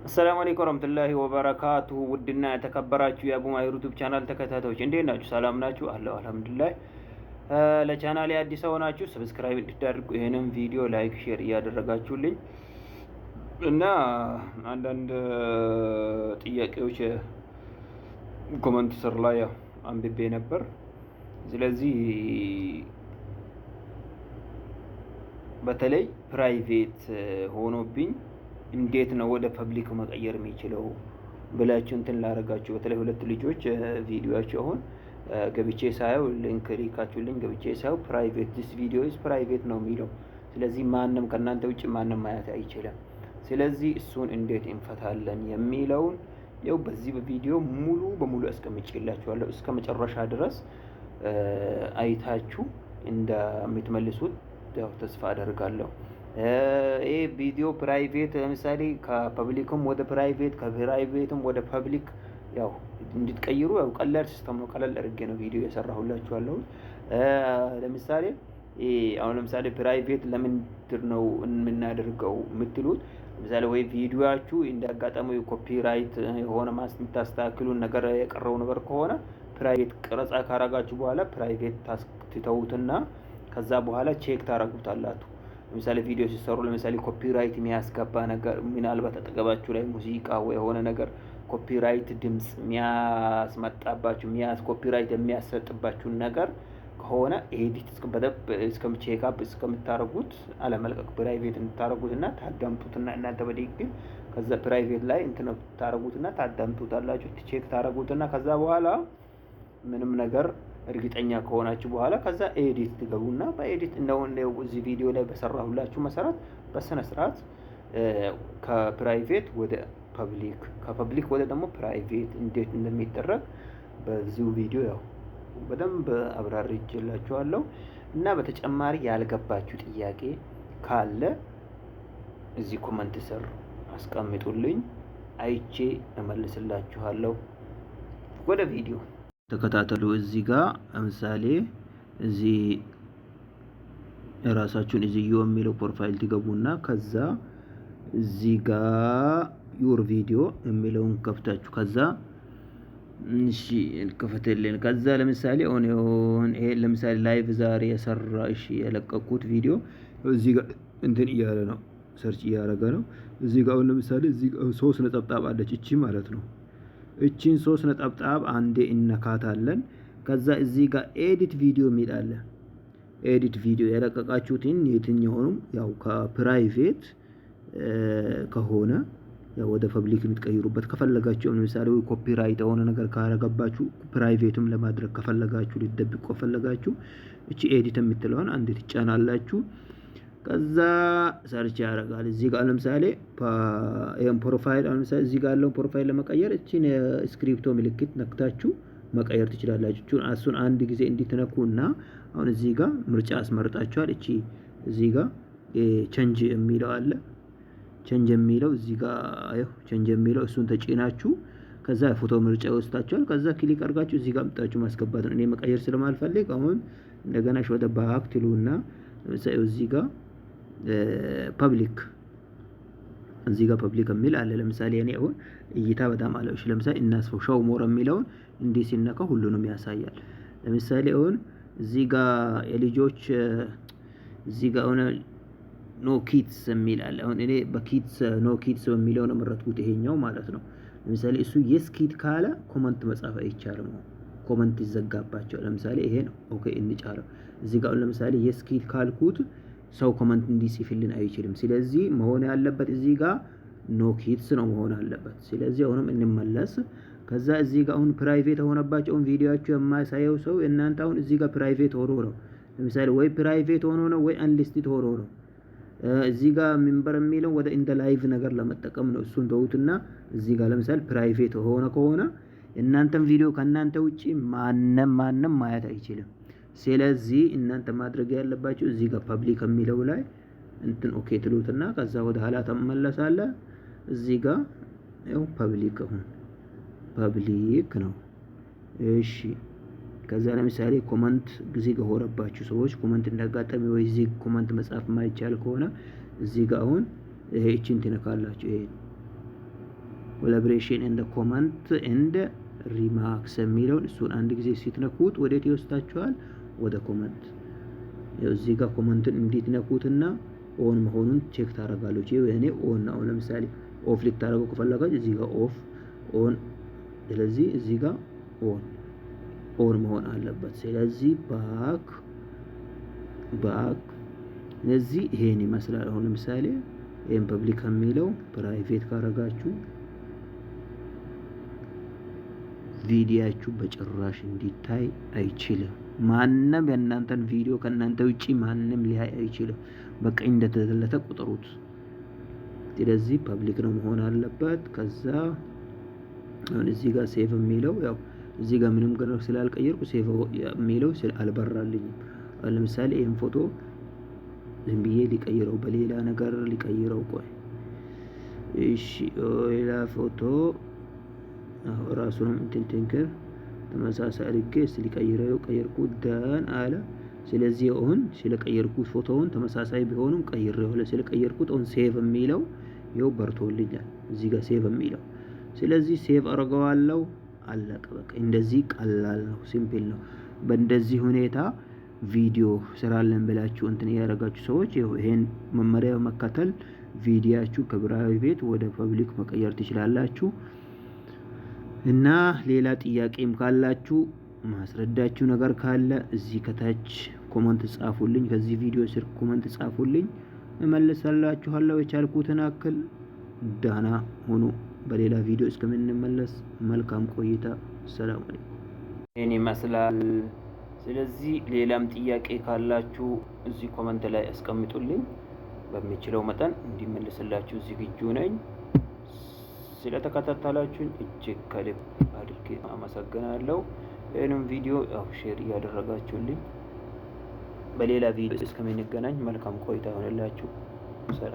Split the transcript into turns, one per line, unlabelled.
አሰላሙ አለይኩም ወራህመቱላሂ ወበረካቱሁ። ውድና የተከበራችሁ የአቡ ማሂር ዩቲዩብ ቻናል ተከታታዮች እንዴት ናችሁ? ሰላም ናችሁ? አለሁ አልሐምዱሊላህ። ለቻናሌ አዲስ ሆናችሁ ሰብስክራይብ እንድታደርጉ ይሄንን ቪዲዮ ላይክ፣ ሼር እያደረጋችሁልኝ እና አንዳንድ ጥያቄዎች ኮመንት ስር ላይ አንብቤ ነበር። ስለዚህ በተለይ ፕራይቬት ሆኖብኝ እንዴት ነው ወደ ፐብሊክ መቀየር የሚችለው ብላችሁ እንትን ላረጋችሁ በተለይ ሁለት ልጆች ቪዲዮአቸው አሁን ገብቼ ሳየው ሊንክ ሊንካችሁልኝ ገብቼ ሳየው ፕራይቬት ዲስ ቪዲዮ ኢዝ ፕራይቬት ነው የሚለው። ስለዚህ ማንም ከእናንተ ውጭ ማንም ማየት አይችልም። ስለዚህ እሱን እንዴት እንፈታለን የሚለውን ያው በዚህ በቪዲዮ ሙሉ በሙሉ አስቀምጬላችኋለሁ። እስከ መጨረሻ ድረስ አይታችሁ እንደምትመልሱት ያው ተስፋ አደርጋለሁ። ይሄ ቪዲዮ ፕራይቬት ለምሳሌ ከፐብሊክም ወደ ፕራይቬት ከፕራይቬትም ወደ ፐብሊክ ያው እንድትቀይሩ ያው ቀላል ሲስተም ነው። ቀላል አድርጌ ነው ቪዲዮ የሰራሁላችኋለሁ። ለምሳሌ አሁን ለምሳሌ ፕራይቬት ለምንድን ነው የምናደርገው የምትሉት ለምሳሌ ወይ ቪዲዮአችሁ እንዳጋጠመው ኮፒራይት የሆነ የምታስተካክሉን ነገር የቀረው ነገር ከሆነ ፕራይቬት ቀረጻ ካረጋችሁ በኋላ ፕራይቬት ትተውትና ከዛ በኋላ ቼክ ታረጉታላችሁ። ለምሳሌ ቪዲዮ ሲሰሩ ለምሳሌ ኮፒራይት የሚያስገባ ነገር ምናልባት አጠገባችሁ ላይ ሙዚቃ ወይ የሆነ ነገር ኮፒራይት ድምጽ የሚያስመጣባችሁ ኮፒራይት የሚያሰጥባችሁ ነገር ከሆነ ኤዲት እስከም ቼክ አፕ እስከምታረጉት አለመልቀቅ ፕራይቬት እንታረጉትና ታዳምጡትና እናንተ በደግ ከዛ ፕራይቬት ላይ እንትን ታረጉትና ታዳምጡታላችሁ። ቼክ ታረጉትና ከዛ በኋላ ምንም ነገር እርግጠኛ ከሆናችሁ በኋላ ከዛ ኤዲት ትገቡና በኤዲት እንደው እዚህ ቪዲዮ ላይ በሰራሁላችሁ መሰረት በስነ ስርዓት ከፕራይቬት ወደ ፐብሊክ ከፐብሊክ ወደ ደግሞ ፕራይቬት እንዴት እንደሚደረግ በዚሁ ቪዲዮ ያው በደንብ አብራርቼላችኋለሁ። እና በተጨማሪ ያልገባችሁ ጥያቄ ካለ እዚህ ኮመንት ስር አስቀምጡልኝ፣ አይቼ እመልስላችኋለሁ። ወደ ቪዲዮ ተከታተሉ። እዚህ ጋር ለምሳሌ እዚህ የራሳችሁን እዚህ የሚለው ፕሮፋይል ትገቡና ከዛ እዚህ ጋር ዩር ቪዲዮ የሚለውን ከፍታችሁ ከዛ እሺ እንከፈተልን። ከዛ ለምሳሌ ኦን ይሄ ለምሳሌ ላይቭ ዛሬ የሰራ እሺ የለቀቁት ቪዲዮ እዚህ ጋር እንትን እያለ ነው፣ ሰርች እያደረገ ነው። እዚህ ጋር ለምሳሌ እዚህ ጋር 3 ነጠብጣብ አለች እቺ ማለት ነው። እቺን 3 ነጠብጣብ አንዴ እንነካታለን። ከዛ እዚህ ጋር ኤዲት ቪዲዮ የሚል አለ። ኤዲት ቪዲዮ የለቀቃችሁትን የትኛውንም ያው ከፕራይቬት ከሆነ ያው ወደ ፐብሊክ የምትቀይሩበት ከፈለጋችሁ ለምሳሌ ኮፒራይት የሆነ ነገር ካረጋባችሁ ፕራይቬትም ለማድረግ ከፈለጋችሁ ሊደብቁ ከፈለጋችሁ እቺ ኤዲት የምትለውን አንዴ ትጫናላችሁ። ከዛ ሰርች ያደርጋል። እዚህ ጋር ለምሳሌ ይሄን ፕሮፋይል ለምሳሌ እዚህ ጋር ያለውን ፕሮፋይል ለመቀየር እቺን ስክሪፕቶ ምልክት ነክታችሁ መቀየር ትችላላችሁ። እሱን አንድ ጊዜ እንድትነኩና አሁን እዚህ ጋር ምርጫ አስመርጣችኋል። እቺ እዚህ ጋር ቼንጅ የሚለው አለ። ቼንጅ የሚለው እዚህ ጋር አይሁ ቼንጅ የሚለው እሱን ተጭናችሁ ከዛ ፎቶ ምርጫ ይወስዳችኋል። ከዛ ክሊክ አድርጋችሁ እዚህ ጋር አምጣችሁ ማስገባት ነው። እኔ መቀየር ስለማልፈልግ አሁን እንደገና ወደ ባክ ትሉና ለምሳሌ እዚህ ጋር ፐብሊክ እዚህ ጋር ፐብሊክ የሚል አለ። ለምሳሌ እኔ አሁን እይታ በጣም አለው። እሺ ለምሳሌ እናስፈው ሻው ሞር የሚለውን እንዲህ ሲነካ ሁሉንም ያሳያል። ለምሳሌ አሁን እዚህ ጋር የልጆች እዚህ ጋር ሆነ ኖ ኪድስ የሚል አለ። አሁን እኔ በኪድስ ኖ ኪድስ በሚለው ነው መረጥኩት ይሄኛው ማለት ነው። ለምሳሌ እሱ የስ ኪድ ካለ ኮመንት መጻፍ አይቻልም። ኮመንት ይዘጋባቸው። ለምሳሌ ይሄን ኦኬ እንጫለው። እዚህ ጋር ለምሳሌ የስ ኪድ ካልኩት ሰው ኮመንት እንዲጽፍልን አይችልም። ስለዚህ መሆን ያለበት እዚህ ጋር ኖ ኪድስ ነው መሆን ያለበት። ስለዚህ አሁንም እንመለስ። ከዛ እዚህ ጋር አሁን ፕራይቬት ሆነባቸውን ቪዲዮአችሁ የማያሳየው ሰው እናንተ አሁን እዚህ ጋር ፕራይቬት ሆኖ ነው ለምሳሌ ወይ ፕራይቬት ሆኖ ነው ወይ አንሊስትድ ሆኖ ነው። እዚህ ጋር ሜምበር የሚለው ወደ እንደ ላይቭ ነገር ለመጠቀም ነው። እሱን ተውትና እዚህ ጋር ለምሳሌ ፕራይቬት ሆነ ከሆነ እናንተም ቪዲዮ ከእናንተ ውጪ ማንም ማየት አይችልም። ስለዚህ እናንተ ማድረግ ያለባችሁ እዚህ ጋር ፐብሊክ የሚለው ላይ እንትን ኦኬ ትሉትና ከዛ ወደ ኋላ ተመለሳለ። እዚህ ጋር ያው ፐብሊክ አሁን ፐብሊክ ነው። እሺ ከዛ ለምሳሌ ኮመንት ጊዜ ከሆነባችሁ ሰዎች ኮመንት እንዳጋጠሚ ወይ እዚህ ኮመንት መጻፍ ማይቻል ከሆነ እዚህ ጋር አሁን ይሄ እቺን ትነካላችሁ። ይሄ ኮላቦሬሽን ኤንድ ኮመንት ኤንድ ሪማርክስ የሚለውን እሱን አንድ ጊዜ ስትነኩት ወዴት ይወስዳችኋል? ወደ ኮመንት። ያው እዚህ ጋር ኮመንትን እንዴት ነኩትና ኦን መሆኑን ቼክ ታደርጋላችሁ። እኔ ኦን ነው። ለምሳሌ ኦፍ ልታደርጉ ከፈለጋችሁ እዚህ ጋር ኦፍ ኦን። ስለዚህ እዚህ ጋር ኦን መሆን አለበት። ስለዚህ ባክ ስለዚህ ይሄን ይመስላል። አሁን ለምሳሌ ይሄን ፐብሊክ የሚለው ፕራይቬት ካረጋችሁ ቪዲዮአችሁ በጭራሽ እንዲታይ አይችልም። ማንም የእናንተን ቪዲዮ ከእናንተ ውጪ ማንም ሊያይ አይችልም። በቃ እንደተደለተ ቁጥሩት። ስለዚህ ፐብሊክ ነው መሆን አለበት። ከዛ አሁን እዚህ ጋር ሴቭ የሚለው ያው እዚህ ጋር ምንም ነገር ስላልቀየርኩ ሴቭ የሚለው አልበራልኝም። አሁን ለምሳሌ ይሄን ፎቶ ዝም ብዬ ሊቀይረው በሌላ ነገር ሊቀይረው። ቆይ እሺ ሌላ ፎቶ ራሱንም ትንትንከር ተመሳሳይ አድርጌ ሊቀይረው ቀየርኩት ዳን አለ። ስለዚህ አሁን ስለቀየርኩት ፎቶውን ተመሳሳይ ቢሆንም ቀይሬው ስለቀየርኩት አሁን ሴቭ የሚለው ይኸው በርቶልኛል። እዚህ ጋር ሴቭ የሚለው ስለዚህ ሴቭ አድርገዋለሁ። አለቀ በቃ። እንደዚህ ቀላል ነው፣ ሲምፕል ነው። በእንደዚህ ሁኔታ ቪዲዮ ስራለን ብላችሁ እንትን ያደረጋችሁ ሰዎች ይሄን መመሪያ መከተል ቪዲዮአችሁ ከፕራይቬት ወደ ፐብሊክ መቀየር ትችላላችሁ። እና ሌላ ጥያቄም ካላችሁ ማስረዳችሁ ነገር ካለ እዚህ ከታች ኮሜንት ጻፉልኝ። ከዚህ ቪዲዮ ስር ኮሜንት ጻፉልኝ፣ እመልስላችኋለሁ የቻልኩትን አክል። ዳና ሁኑ። በሌላ ቪዲዮ እስከምንመለስ መልካም ቆይታ። ሰላም አለይኩም። እኔ ይመስላል። ስለዚህ ሌላም ጥያቄ ካላችሁ እዚህ ኮሜንት ላይ አስቀምጡልኝ። በሚችለው መጠን እንዲመልስላችሁ ዝግጁ ነኝ። ስለተከታተላችሁኝ እጅግ ከልብ አድርጌ አመሰግናለሁ። ይህንም ቪዲዮ ሼር እያደረጋችሁልኝ በሌላ ቪዲዮ እስከምንገናኝ መልካም ቆይታ ይሆንላችሁ። ሰላም።